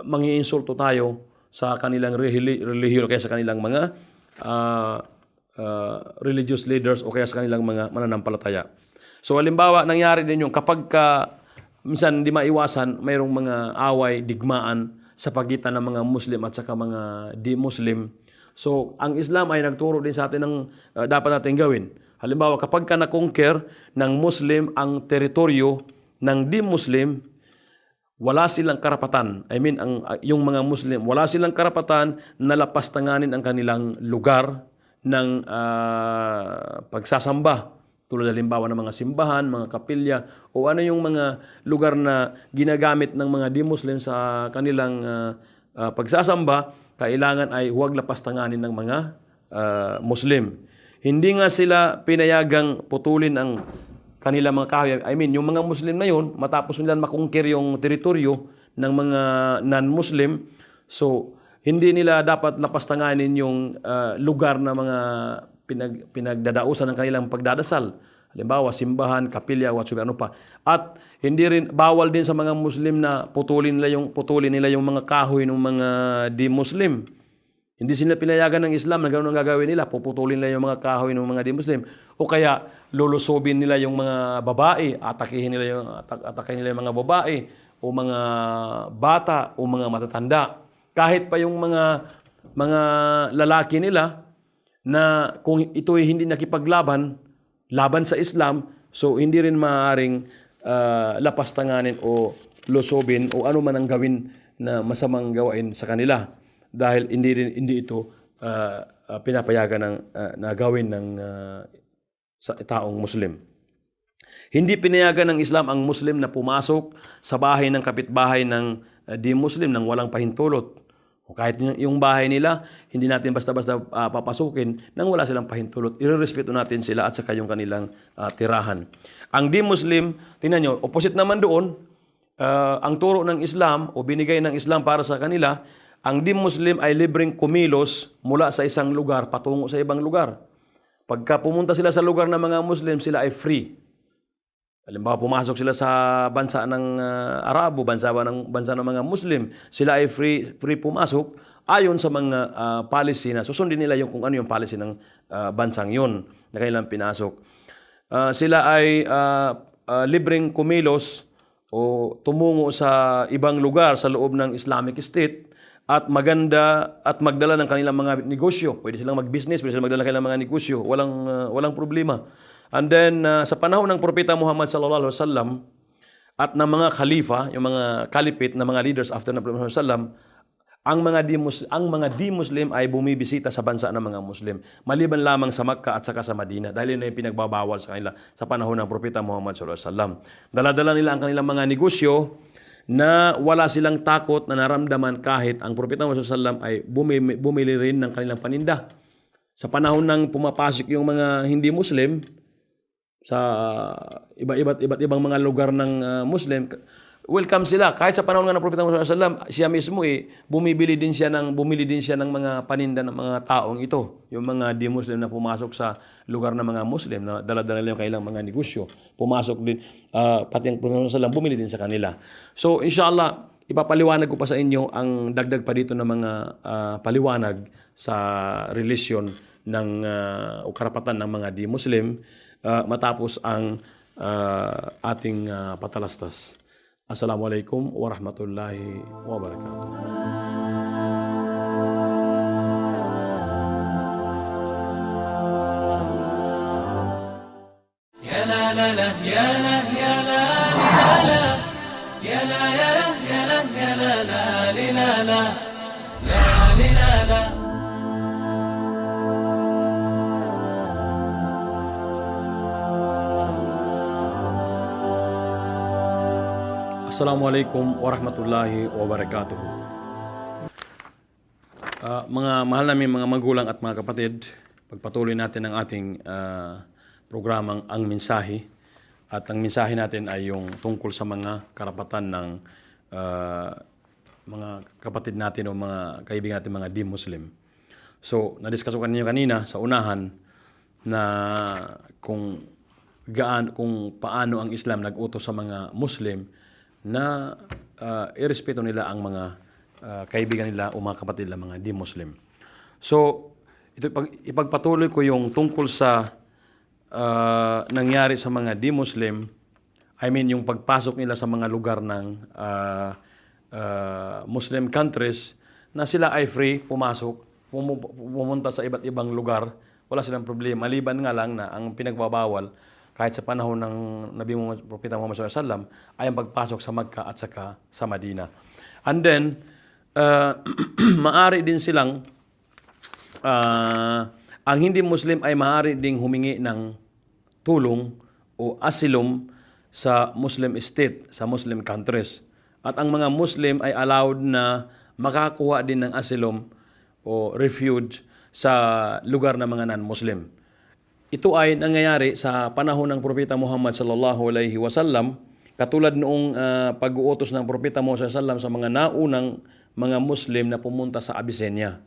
mangiinsulto tayo sa kanilang relihiyon o kaya sa kanilang mga religious leaders o kaya sa kanilang mga mananampalataya. So halimbawa, nangyari din yung kapag minsan di maiwasan, mayroong mga away, digmaan sa pagitan ng mga Muslim at saka mga di-Muslim. So ang Islam ay nagturo din sa atin ng dapat natin gawin. Halimbawa, kapag ka na-conquer ng Muslim ang teritoryo ng di-Muslim, wala silang karapatan. Yung mga Muslim, wala silang karapatan na lapastanganin ang kanilang lugar ng pagsasamba. Tulad halimbawa ng mga simbahan, mga kapilya, o ano yung mga lugar na ginagamit ng mga di-Muslim sa kanilang pagsasamba, kailangan ay huwag lapastanganin ng mga Muslim. Hindi nga sila pinayagang putulin ang kanila mga kahoy. Yung mga Muslim na yun, matapos nila makungkir yung teritoryo ng mga non-Muslim, so hindi nila dapat lapastanganin yung lugar na mga pinagdadausan ng kanilang pagdadasal. Halimbawa, simbahan, kapilya, ano pa. At hindi rin, bawal din sa mga Muslim na putulin nila yung mga kahoy ng mga di-Muslim. Hindi sila pinayagan ng Islam na gano'n ang gagawin nila. Puputulin nila yung mga kahoy ng mga di-Muslim. O kaya lulusobin nila yung mga babae, atakihin nila yung mga babae o mga bata o mga matatanda. Kahit pa yung mga lalaki nila na kung ito ay hindi nakipaglaban sa Islam, so hindi rin maaaring lapastanganin o losobin o ano man ang gawin na masamang gawain sa kanila, dahil hindi ito pinapayagan na gawin ng sa taong Muslim. Hindi pinayagan ng Islam ang Muslim na pumasok sa bahay ng kapitbahay ng di-Muslim nang walang pahintulot. O kahit yung bahay nila, hindi natin basta-basta papasukin nang wala silang pahintulot. Irerespeto natin sila at saka yung kanilang tirahan. Ang di-Muslim, tingnan nyo, opposite naman doon, ang turo ng Islam o binigay ng Islam para sa kanila, ang di-Muslim ay libreng kumilos mula sa isang lugar patungo sa ibang lugar. Pagka pumunta sila sa lugar ng mga Muslim, sila ay free. Halimbawa, pumasok sila sa bansa ng Arabo, bansa ng mga Muslim, sila ay free pumasok ayon sa mga policy na susundin nila yung kung ano yung policy ng bansang yun na kailang pinasok. Sila ay libreng kumilos o tumungo sa ibang lugar sa loob ng Islamic State at maganda at magdala ng kanilang mga negosyo. Pwede silang mag-business, pwede silang magdala ng kanilang mga negosyo. Walang problema. And then, sa panahon ng Propeta Muhammad sallallahu alaihi wasallam at ng mga khalifa, yung mga kalipit na mga leaders after ng Propeta sallam, ang mga di-Muslim ay bumibisita sa bansa ng mga Muslim. Maliban lamang sa Makkah at saka sa Madina, dahil yun ay pinagbabawal sa kanila sa panahon ng Propeta Muhammad sallallahu alaihi wasallam. Dala-dala nila ang kanilang mga negosyo na wala silang takot na naramdaman kahit ang Propeta Muhammad sallallahu alaihi wasallam ay bumili rin ng kanilang paninda. Sa panahon ng pumapasok yung mga hindi Muslim sa iba't ibang mga lugar ng Muslim, welcome sila. Kahit sa panahon ng Propeta Muhammad sallallahu alaihi wasallam, siya mismo bumili din siya ng mga paninda ng mga taong ito, yung mga di-Muslim na pumasok sa lugar ng mga Muslim na dala-dala nila yung kailang mga negosyo. Pumasok din pati ang Propeta Muhammad sallallahu alaihi wasallam bumili din sa kanila. So inshallah, ipapaliwanag ko pa sa inyo ang dagdag pa dito ng mga paliwanag sa relasyon ng o karapatan ng mga di-Muslim matapos ang ating patalastas. Assalamualaikum warahmatullahi wabarakatuh. يا لا لا لا يا لا يا لا لا لا يا لا يا لا يا لا يا لا لا لا لا لا لا لا. Assalamualaikum warahmatullahi wabarakatuh. Mga mahal namin mga magulang at mga kapatid, pagpatuloy natin ang ating programang Ang Mensahe. At ang mensahe natin ay yung tungkol sa mga karapatan ng mga kapatid natin o mga kaibigan natin mga di-Muslim. So, na-discuss ko kanina sa unahan na kung paano ang Islam nag-utos sa mga Muslim na irespeto nila ang mga kaibigan nila o mga kapatid nila mga di-Muslim. So, ipagpatuloy ko yung tungkol sa nangyari sa mga di-Muslim, yung pagpasok nila sa mga lugar ng Muslim countries na sila ay free pumasok, pumunta sa iba't ibang lugar, wala silang problema. Maliban nga lang na ang pinagbabawal kahit sa panahon ng Nabi Muhammad, Propeta Muhammad sallallahu alaihi wasallam ay ang pagpasok sa Makkah at saka sa Madina. And then, maari din silang, ang hindi Muslim ay maari ding humingi ng tulong o asylum sa Muslim state, sa Muslim countries. At ang mga Muslim ay allowed na makakuha din ng asylum o refuge sa lugar ng mga non-Muslim. Ito ay nangyayari sa panahon ng Propeta Muhammad sallallahu alaihi wasallam, katulad noong pag-uutos ng Propeta Muhammad sallallahu alaihi wasallam sa mga naunang mga Muslim na pumunta sa Abyssinia.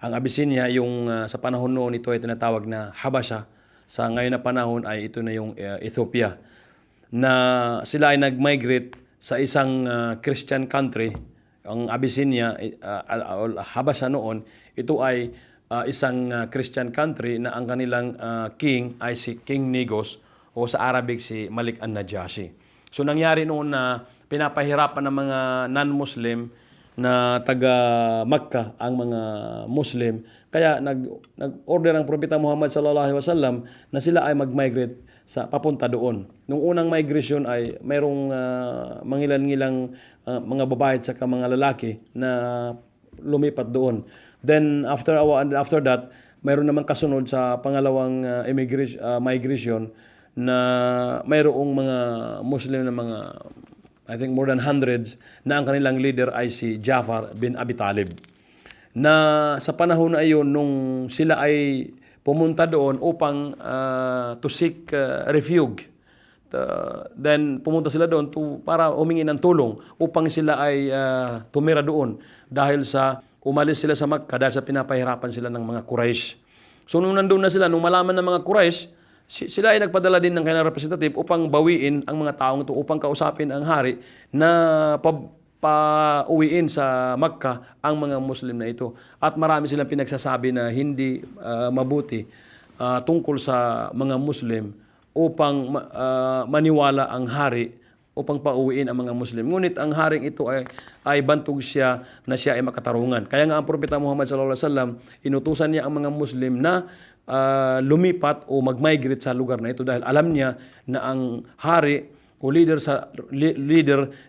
Ang Abyssinia, yung sa panahon noon, ito ay tinatawag na Habasha. Sa ngayon na panahon ay ito na yung Ethiopia. Na sila ay nag-migrate sa isang Christian country. Ang Abyssinia, Habasha noon, ito ay isang Christian country na ang kanilang king ay si King Negus o sa Arabic si Malik an-Najashi. So nangyari noon na pinapahirapan ng mga non-Muslim na taga Makkah ang mga Muslim. Kaya nag-order ang Propeta Muhammad sallallahu alaihi wasallam na sila ay mag-migrate sa papunta doon. Nung unang migration ay mayroong mangilan-ngilang mga babae at mga lalaki na lumipat doon. Then after that, mayroon naman kasunod sa pangalawang migration na mayroong mga Muslim na mga, I think more than hundreds, na ang kanilang leader ay si Ja'far bin Abi Talib. Na sa panahon na iyon, nung sila ay pumunta doon upang to seek refuge, then pumunta sila doon para humingi ng tulong upang sila ay tumira doon dahil sa umalis sila sa Makkah dahil sa pinapahirapan sila ng mga Quraysh. So nung nandun na sila, nung malaman ng mga Quraysh, sila ay nagpadala din ng kanilang representative upang bawiin ang mga taong ito, upang kausapin ang hari na pauwiin sa Makkah ang mga Muslim na ito. At marami silang pinagsasabi na hindi mabuti tungkol sa mga Muslim upang maniwala ang hari upang pauwiin ang mga Muslim. Ngunit ang haring ito ay bantog siya na siya ay makatarungan. Kaya nga ang Propeta Muhammad sallallahu alaihi wasallam, inutusan niya ang mga Muslim na lumipat o mag-migrate sa lugar na ito dahil alam niya na ang hari o leader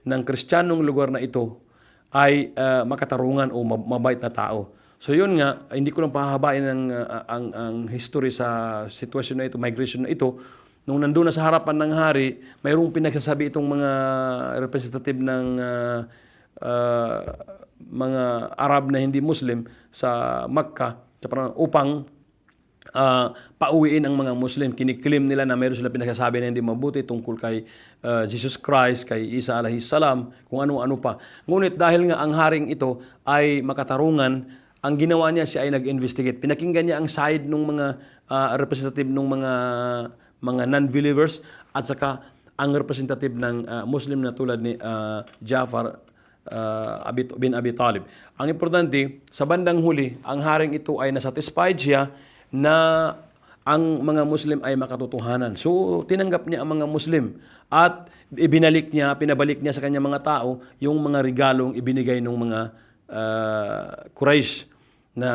ng Kristiyanong lugar na ito ay makatarungan o mabait na tao. So yun nga, hindi ko lang pahahabain ang history sa sitwasyon na ito, migration na ito. Nung nandun na sa harapan ng hari, mayroong pinagsasabi itong mga representative ng mga Arab na hindi Muslim sa Makkah upang pauwiin ang mga Muslim. Kiniklaim nila na mayroon sila pinagsasabi na hindi mabuti tungkol kay Jesus Christ, kay Isa alayhi salam, kung ano-ano pa. Ngunit dahil nga ang haring ito ay makatarungan, ang ginawa niya, siya ay nag-investigate. Pinakinggan niya ang side ng mga representative ng mga non-believers at saka ang representative ng Muslim na tulad ni Ja'far bin Abi Talib. Ang importante, sa bandang huli, ang haring ito ay nasatisfied siya na ang mga Muslim ay makatotohanan. So, tinanggap niya ang mga Muslim at pinabalik niya sa kanyang mga tao yung mga regalong ibinigay ng mga Quraysh na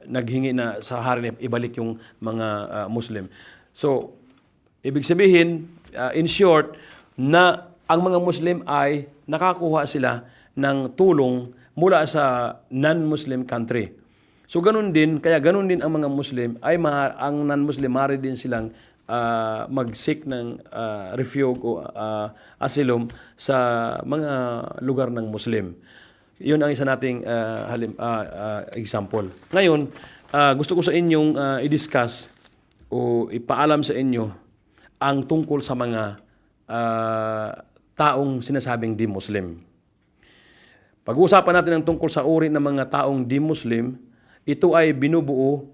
naghingi na sa hari ibalik yung mga Muslim. So, ibig sabihin, in short, na ang mga Muslim ay nakakuha sila ng tulong mula sa non-Muslim country. So ganun din ang mga Muslim ang non-Muslim maaari din silang mag-seek ng refuge o asylum sa mga lugar ng Muslim. Yun ang isa nating example. Ngayon, gusto ko sa inyong i-discuss o ipaalam sa inyo ang tungkol sa mga taong sinasabing di Muslim. Pag-uusapan natin ang tungkol sa uri ng mga taong di Muslim. Ito ay binubuo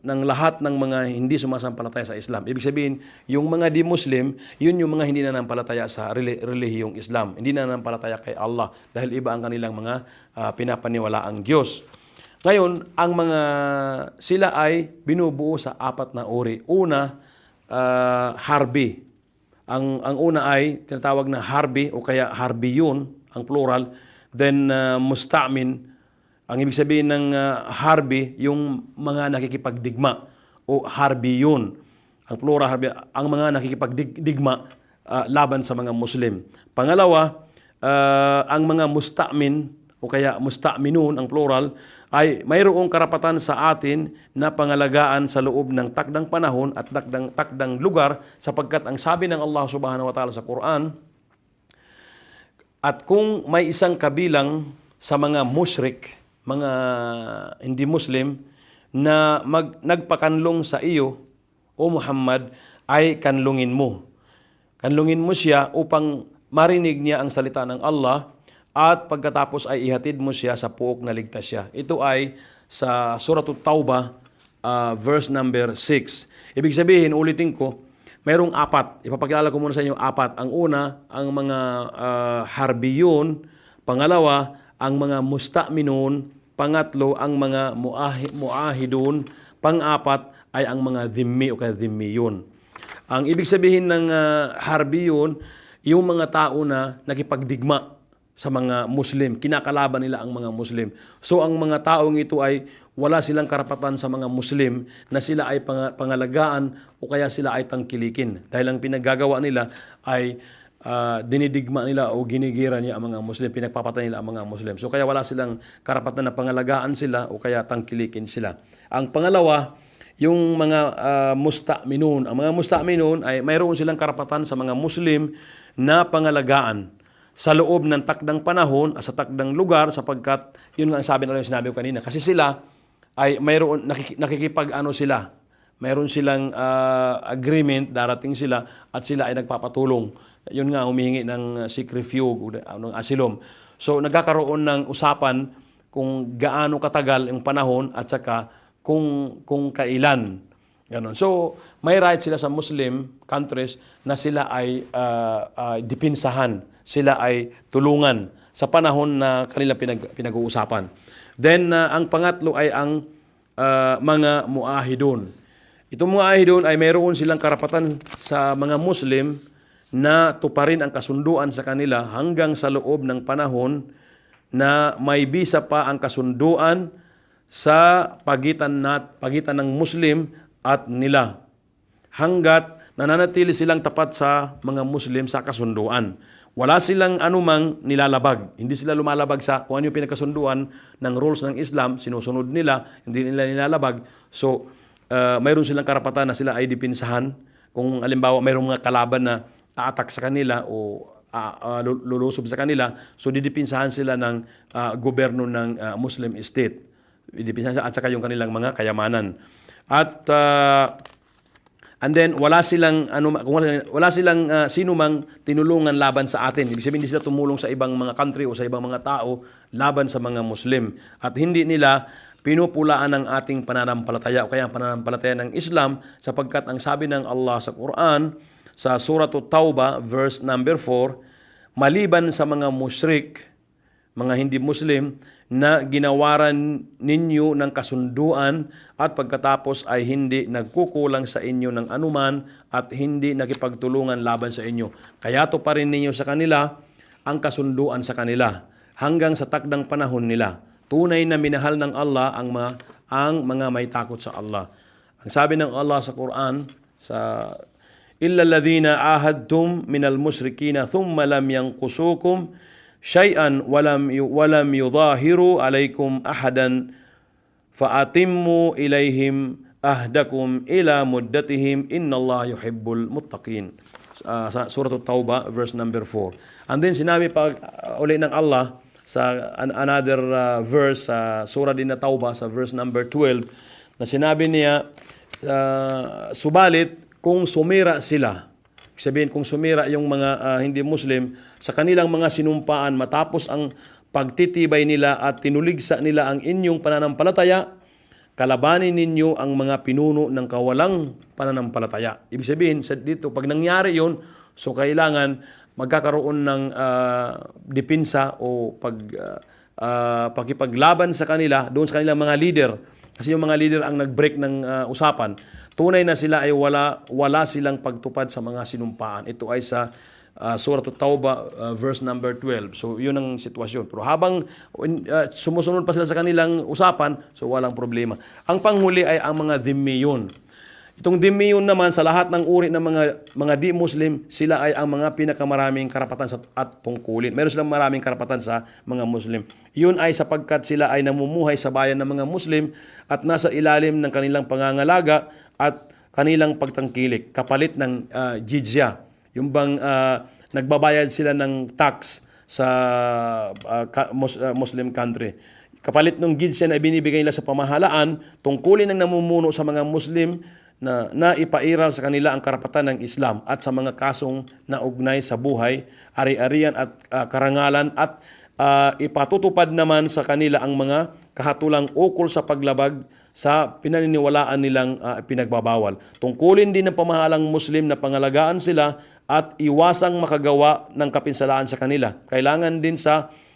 ng lahat ng mga hindi sumasampalataya sa Islam. Ibig sabihin, yung mga di-Muslim, yun yung mga hindi nananampalataya sa relihiyong Islam. Hindi nananampalataya kay Allah dahil iba ang kanilang mga pinapaniwalaang Diyos. Ngayon, sila ay binubuo sa 4 na uri. Una, harbi. Ang una ay tinatawag na harbi o kaya harbiyun, ang plural. Then, musta'min. Ang ibig sabihin ng harbi, yung mga nakikipagdigma o harbiyun. Ang plural harbi, ang mga nakikipagdigma laban sa mga Muslim. Pangalawa, ang mga musta'min o kaya musta'minun, ang plural, ay mayroong karapatan sa atin na pangalagaan sa loob ng takdang panahon at takdang lugar sapagkat ang sabi ng Allah subhanahu wa ta'ala sa Quran, at kung may isang kabilang sa mga musyrik, mga hindi Muslim, na nagpakanlong sa iyo, O Muhammad, ay kanlungin mo. Kanlungin mo siya upang marinig niya ang salita ng Allah at pagkatapos ay ihatid mo siya sa puok na ligtas siya. Ito ay sa Suratul Taubah, verse number 6. Ibig sabihin, ulitin ko, mayroong 4. Ipapakilala ko muna sa inyo 4. Ang una, ang mga harbiyun. Pangalawa, ang mga musta'minun. Pangatlo, ang mga muahidun. Pang-apat ay ang mga dhimmi o kaya dhimmiyun. Ang ibig sabihin ng harbiyun, yung mga tao na nakipagdigma sa mga Muslim. Kinakalaban nila ang mga Muslim. So ang mga taong ito ay wala silang karapatan sa mga Muslim na sila ay pangalagaan o kaya sila ay tangkilikin. Dahil ang pinaggagawa nila ay dinidigma nila o ginigira niya ang mga Muslim, pinagpapatay nila ang mga Muslim. So kaya wala silang karapatan na pangalagaan sila o kaya tangkilikin sila. Ang pangalawa, yung mga musta'minun. Ang mga musta'minun ay mayroon silang karapatan sa mga Muslim na pangalagaan sa loob ng takdang panahon, sa takdang lugar, sapagkat yun nga ang sabi na lang yung sinabi ko kanina. Kasi sila ay mayroon, nakikipag-ano sila. Mayroon silang agreement, darating sila at sila ay nagpapatulong. Yun nga, humihingi ng sick refuge, ng asylum. So nagkakaroon ng usapan kung gaano katagal yung panahon at saka kung kailan. Ganon. So may right sila sa Muslim countries na sila ay dipinsahan, sila ay tulungan sa panahon na kanila pinag-uusapan. Then ang pangatlo ay ang mga muahidun. Itong muahidun ay mayroon silang karapatan sa mga Muslim na tuparin ang kasunduan sa kanila hanggang sa loob ng panahon na may bisa pa ang kasunduan sa pagitan ng Muslim at nila, hanggat nananatili silang tapat sa mga Muslim sa kasunduan. Wala silang anumang nilalabag. Hindi sila lumalabag sa kung ano yung pinagkasunduan ng rules ng Islam, sinusunod nila, hindi nila nilalabag. So, mayroon silang karapatan na sila ay dipinsahan. Kung halimbawa mayroong mga kalaban na a-attack sa kanila o lulusob sa kanila, so didipinsahan sila ng gobyerno ng Muslim state. Didipinsahan at saka yung kanilang mga kayamanan. At and then wala silang sino mang tinulungan laban sa atin. Ibig sabihin, hindi sila tumulong sa ibang mga country o sa ibang mga tao laban sa mga Muslim. At hindi nila pinupulaan ang ating pananampalataya o kaya ang pananampalataya ng Islam, sapagkat ang sabi ng Allah sa Quran sa Surah At-Tawbah verse number 4, maliban sa mga musyrik, mga hindi Muslim, na ginawaran ninyo ng kasunduan at pagkatapos ay hindi nagkukulang sa inyo ng anuman at hindi nakipagtulungan laban sa inyo. Kaya to pa rin ninyo sa kanila ang kasunduan sa kanila hanggang sa takdang panahon nila. Tunay na minahal ng Allah ang mga may takot sa Allah. Ang sabi ng Allah sa Quran, sa illa alladhina ahadtum minal mushrikina thumma lam yanqusukum syai'an walam yudahiru alaikum ahadan fa'atimmu ilaihim ahdakum ila muddatihim innallaha yuhibbul muttaqin. Sa Surah At-Tawbah verse number 4. And then sinabi pa uli ng Allah sa another verse sa Surah din na Tawbah sa verse number 12 na sinabi niya, subalit kung sumira sila, sabihin kung sumira yung mga hindi Muslim sa kanilang mga sinumpaan matapos ang pagtitibay nila at tinuligsa nila ang inyong pananampalataya, kalabanin ninyo ang mga pinuno ng kawalang pananampalataya. Ibig sabihin, dito, pag nangyari yun, so kailangan magkakaroon ng depensa o pakipaglaban sa kanila, doon sa kanilang mga leader. Kasi yung mga leader ang nag-break ng usapan. Tunay na sila ay wala silang pagtupad sa mga sinumpaan. Ito ay sa Surah At-Tawbah verse number 12. So yun ang sitwasyon. Pero habang sumusunod pa sila sa kanilang usapan, so walang problema. Ang panghuli ay ang mga dhimmiyun. Itong dhimmiyun naman, sa lahat ng uri ng mga di-Muslim, sila ay ang mga pinakamaraming karapatan at tungkulin. Meron silang maraming karapatan sa mga Muslim. Yun ay sapagkat sila ay namumuhay sa bayan ng mga Muslim at nasa ilalim ng kanilang pangangalaga at kanilang pagtangkilik, kapalit ng jizya. Yung bang nagbabayad sila ng tax sa Muslim country. Kapalit ng jizya na ibinibigay nila sa pamahalaan, tungkulin ng namumuno sa mga Muslim na ipairal sa kanila ang karapatan ng Islam at sa mga kasong naugnay sa buhay, ari-arian at karangalan at ipatutupad naman sa kanila ang mga kahatulang ukol sa paglabag sa pinaniniwalaan nilang pinagbabawal. Tungkulin din ng pamahalang Muslim na pangalagaan sila at iwasang makagawa ng kapinsalaan sa kanila. Kailangan din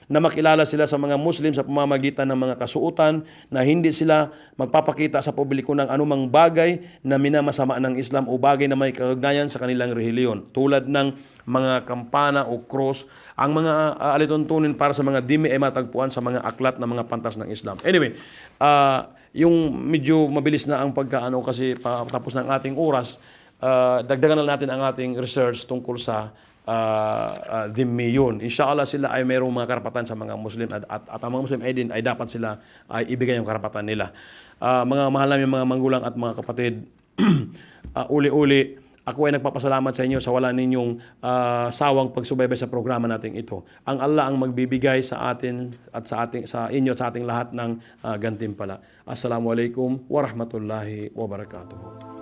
na makilala sila sa mga Muslim sa pamamagitan ng mga kasuotan na hindi sila magpapakita sa publiko ng anumang bagay na minamasama ng Islam o bagay na may kaugnayan sa kanilang relihiyon, tulad ng mga kampana o cross Ang mga alituntunin para sa mga dimi ay matagpuan sa mga aklat na mga pantas ng Islam. Anyway, yung medyo mabilis na ang pagkaano kasi tapos ng ating oras, dagdagan na natin ang ating research tungkol sa dhimmi yun. Inshallah sila ay mayroong mga karapatan sa mga Muslim at ang mga Muslim ay din ay dapat sila ay ibigay yung karapatan nila. Mga mahal namin mga manggulang at mga kapatid, uli-uli, ako ay nagpapasalamat sa inyo sa wala ninyong sawang pagsubaybay sa programa nating ito. Ang Allah ang magbibigay sa atin at sa inyo at sa ating lahat ng gantimpala. Assalamualaikum warahmatullahi wabarakatuh.